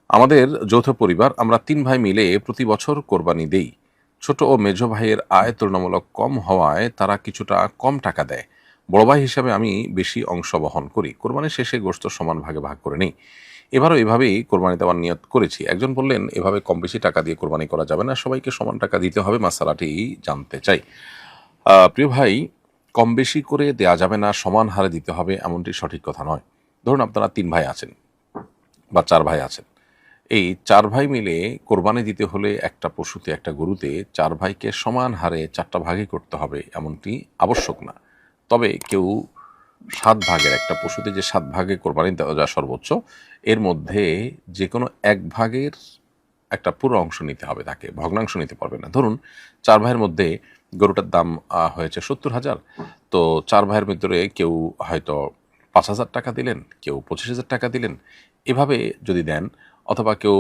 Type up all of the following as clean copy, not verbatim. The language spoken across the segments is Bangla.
আমাদের যৌথ পরিবার, আমরা ৩ ভাই মিলে প্রতি বছর কোরবানি দেই। ছোট ও মেঝো ভাইয়ের আয় তুলনামূলক কম হওয়ায় তারা কিছুটা কম টাকা দেয়। বড় ভাই হিসাবে আমি বেশি অংশ বহন করি। কোরবানির শেষে গোশত সমান ভাগে ভাগ করে নেই। এবারও এভাবেই কোরবানি দেওয়ার নিয়ত করেছি। একজন বললেন, এভাবে কম বেশি টাকা দিয়ে কোরবানি করা যাবে না, সবাইকে সমান টাকা দিতে হবে। মাসালাটি জানতে চাই। প্রিয় ভাই, কম বেশি করে দেয়া যাবে না, সমান হারে দিতে হবে এমনটি সঠিক কথা নয়। ধরুন আপনারা ৩ ভাই আছেন বা ৪ ভাই আছেন। এই ৪ ভাই মিলে কোরবানি দিতে হলে একটা পশুতে, একটা গরুতে ৪ ভাইকে সমান হারে ৪টা ভাগই করতে হবে এমনটি আবশ্যক না। তবে কেউ ৭ ভাগের, একটা পশুতে যে ৭ ভাগে কোরবানি দেওয়া যায় সর্বোচ্চ, এর মধ্যে যেকোনো ১ ভাগের একটা পুরো অংশ নিতে হবে তাকে, ভগ্নাংশ নিতে পারবে না। ধরুন ৪ ভাইয়ের মধ্যে গরুটার দাম হয়েছে ৭০,০০০। তো ৪ ভাইয়ের ভিতরে কেউ হয়তো ৫,০০০ টাকা দিলেন, কেউ ২৫,০০০ টাকা দিলেন। এভাবে যদি দেন, অথবা কেউ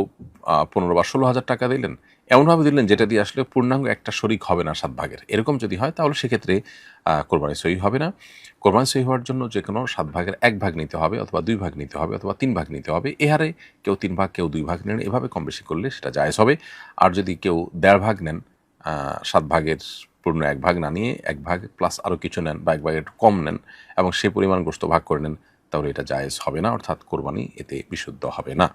১৫ বা ১৬,০০০ টাকা দিলেন, এমনভাবে দিলেন যেটা দিয়ে আসলে পূর্ণাঙ্গ একটা শরিক হবে না ৭ ভাগের। এরকম যদি হয় তাহলে সেক্ষেত্রে কোরবানি সহি হবে না। কোরবানি সহি হওয়ার জন্য যেকোনো ৭ ভাগের ১ ভাগ নিতে হবে, অথবা ২ ভাগ নিতে হবে, অথবা ৩ ভাগ নিতে হবে। এ হারে কেউ ৩ ভাগ, কেউ 2 ভাগ নেন, এভাবে কম বেশি করলে সেটা জায়েজ হবে। আর যদি কেউ ১.৫ ভাগ নেন, ৭ ভাগের পূর্ণ ১ ভাগ না নিয়ে ১ ভাগ প্লাস আরও কিছু নেন, বা ১ ভাগের একটু কম নেন এবং সে পরিমাণ গোশত ভাগ করে নেন, তাহলে এটা জায়েজ হবে না, অর্থাৎ কোরবানি এতে বিশুদ্ধ হবে না।